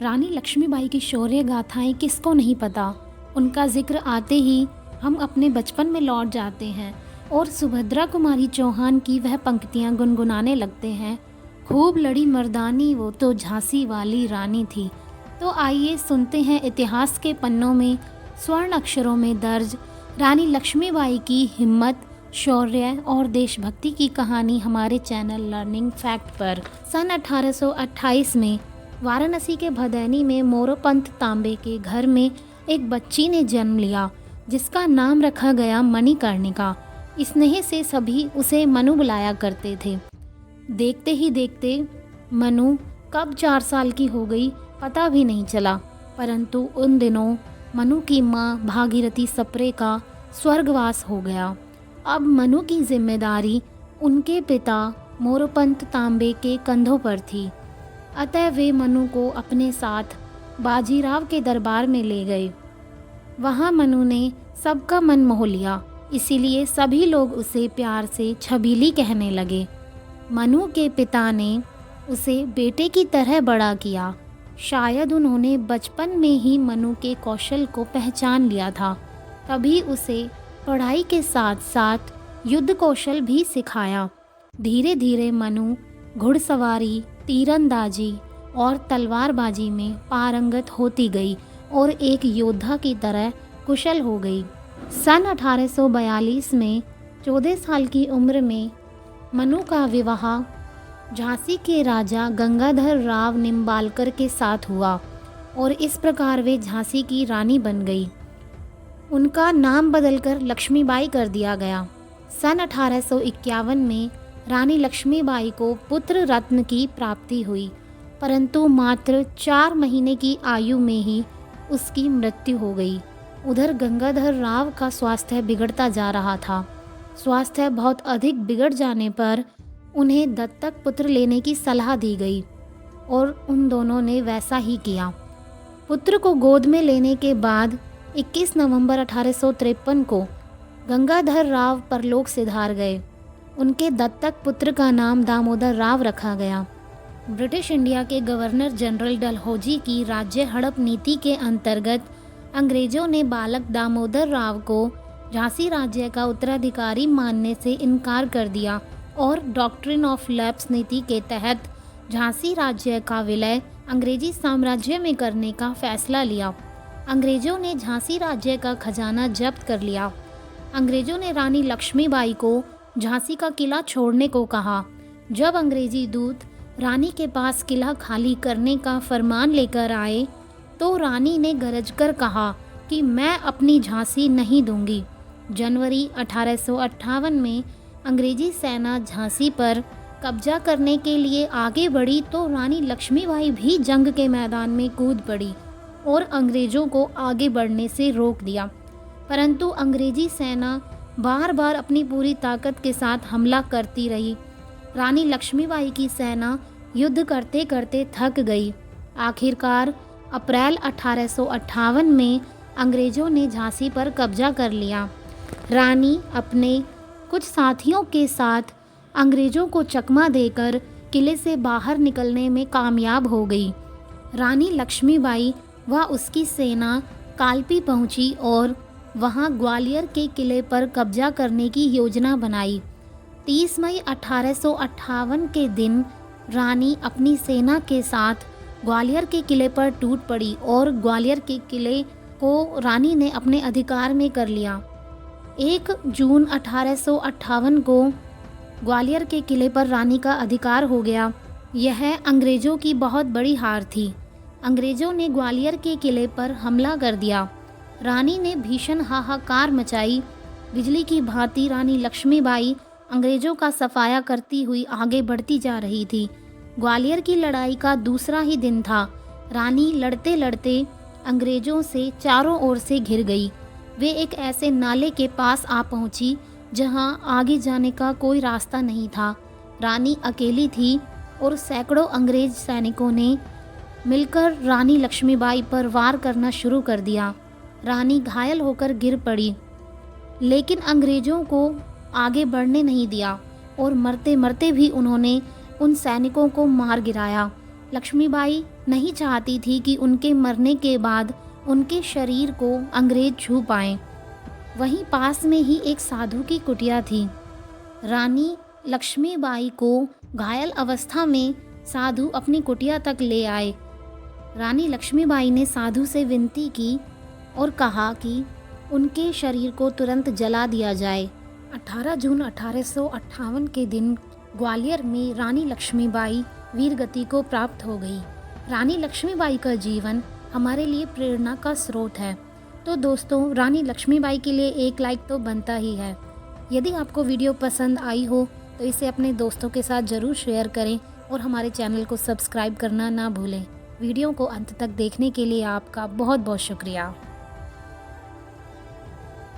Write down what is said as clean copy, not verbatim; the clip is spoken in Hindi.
रानी लक्ष्मीबाई की शौर्य गाथाएं किसको नहीं पता। उनका जिक्र आते ही हम अपने बचपन में लौट जाते हैं और सुभद्रा कुमारी चौहान की वह पंक्तियां गुनगुनाने लगते हैं। खूब लड़ी मर्दानी वो तो झांसी वाली रानी थी। तो आइए सुनते हैं इतिहास के पन्नों में स्वर्ण अक्षरों में दर्ज रानी लक्ष्मीबाई की हिम्मत, शौर्य और देशभक्ति की कहानी हमारे चैनल लर्निंग फैक्ट पर। सन 1828 में वाराणसी के भदैनी में मोरोपंत तांबे के घर में एक बच्ची ने जन्म लिया जिसका नाम रखा गया मणिकर्णिका। स्नेह से सभी उसे मनु बुलाया करते थे। देखते ही देखते मनु कब 4 साल की हो गई पता भी नहीं चला, परंतु उन दिनों मनु की माँ भागीरथी सप्रे का स्वर्गवास हो गया। अब मनु की जिम्मेदारी उनके पिता मोरोपंत तांबे के कंधों पर थी। अतः वे मनु को अपने साथ बाजीराव के दरबार में ले गए। वहाँ मनु ने सबका मन मोह लिया, इसीलिए सभी लोग उसे प्यार से छबीली कहने लगे। मनु के पिता ने उसे बेटे की तरह बड़ा किया। शायद उन्होंने बचपन में ही मनु के कौशल को पहचान लिया था, तभी उसे पढ़ाई के साथ साथ युद्ध कौशल भी सिखाया। धीरे धीरे मनु घुड़सवारी, तीरंदाजी और तलवारबाजी में पारंगत होती गई और एक योद्धा की तरह कुशल हो गई। सन 1842 में 14 साल की उम्र में मनु का विवाह झांसी के राजा गंगाधर राव निम्बालकर के साथ हुआ और इस प्रकार वे झांसी की रानी बन गई। उनका नाम बदलकर लक्ष्मीबाई कर दिया गया। सन 1851 में रानी लक्ष्मीबाई को पुत्र रत्न की प्राप्ति हुई, परंतु मात्र 4 महीने की आयु में ही उसकी मृत्यु हो गई। उधर गंगाधर राव का स्वास्थ्य बिगड़ता जा रहा था। स्वास्थ्य बहुत अधिक बिगड़ जाने पर उन्हें दत्तक पुत्र लेने की सलाह दी गई और उन दोनों ने वैसा ही किया। पुत्र को गोद में लेने के बाद 21 नवंबर 1853 को गंगाधर राव परलोक सिधार गए। उनके दत्तक पुत्र का नाम दामोदर राव रखा गया। ब्रिटिश इंडिया के गवर्नर जनरल डलहौजी की राज्य हड़प नीति के अंतर्गत अंग्रेजों ने बालक दामोदर राव को झांसी राज्य का उत्तराधिकारी मानने से इनकार कर दिया और डॉक्ट्रिन ऑफ लैप्स नीति के तहत झांसी राज्य का विलय अंग्रेजी साम्राज्य में करने का फैसला लिया। अंग्रेजों ने झांसी राज्य का खजाना जब्त कर लिया। अंग्रेजों ने रानी लक्ष्मीबाई को झांसी का किला छोड़ने को कहा। जब अंग्रेजी दूत रानी के पास किला खाली करने का फरमान लेकर आए तो रानी ने गरजकर कहा कि मैं अपनी झांसी नहीं दूंगी। जनवरी 1858 में अंग्रेजी सेना झांसी पर कब्जा करने के लिए आगे बढ़ी तो रानी लक्ष्मीबाई भी जंग के मैदान में कूद पड़ी और अंग्रेजों को आगे बढ़ने से रोक दिया, परंतु अंग्रेजी सेना बार बार अपनी पूरी ताकत के साथ हमला करती रही। रानी लक्ष्मीबाई की सेना युद्ध करते करते थक गई। आखिरकार अप्रैल 1858 में अंग्रेजों ने झांसी पर कब्जा कर लिया। रानी अपने कुछ साथियों के साथ अंग्रेजों को चकमा देकर किले से बाहर निकलने में कामयाब हो गई। रानी लक्ष्मीबाई व उसकी सेना कालपी पहुंची और वहां ग्वालियर के किले पर कब्जा करने की योजना बनाई। 30 मई 1858 के दिन रानी अपनी सेना के साथ ग्वालियर के किले पर टूट पड़ी और ग्वालियर के किले को रानी ने अपने अधिकार में कर लिया। 1 जून 1858 को ग्वालियर के किले पर रानी का अधिकार हो गया। यह अंग्रेजों की बहुत बड़ी हार थी। अंग्रेजों ने ग्वालियर के किले पर हमला कर दिया। रानी ने भीषण हाहाकार मचाई। बिजली की भांति रानी लक्ष्मीबाई अंग्रेजों का सफाया करती हुई आगे बढ़ती जा रही थी। ग्वालियर की लड़ाई का दूसरा ही दिन था। रानी लड़ते लड़ते अंग्रेजों से चारों ओर से घिर गई। वे एक ऐसे नाले के पास आ पहुंची जहां आगे जाने का कोई रास्ता नहीं था। रानी अकेली थी और सैकड़ों अंग्रेज सैनिकों ने मिलकर रानी लक्ष्मीबाई पर वार करना शुरू कर दिया। रानी घायल होकर गिर पड़ी, लेकिन अंग्रेजों को आगे बढ़ने नहीं दिया और मरते मरते भी उन्होंने उन सैनिकों को मार गिराया। लक्ष्मीबाई नहीं चाहती थी कि उनके मरने के बाद उनके शरीर को अंग्रेज छू पाएं। वहीं पास में ही एक साधु की कुटिया थी। रानी लक्ष्मीबाई को घायल अवस्था में साधु अपनी कुटिया तक ले आए। रानी लक्ष्मीबाई ने साधु से विनती की और कहा कि उनके शरीर को तुरंत जला दिया जाए। 18 जून 1858 के दिन ग्वालियर में रानी लक्ष्मीबाई वीरगति को प्राप्त हो गई। रानी लक्ष्मीबाई का जीवन हमारे लिए प्रेरणा का स्रोत है। तो दोस्तों, रानी लक्ष्मीबाई के लिए एक लाइक तो बनता ही है। यदि आपको वीडियो पसंद आई हो तो इसे अपने दोस्तों के साथ ज़रूर शेयर करें और हमारे चैनल को सब्सक्राइब करना ना भूलें। वीडियो को अंत तक देखने के लिए आपका बहुत बहुत शुक्रिया।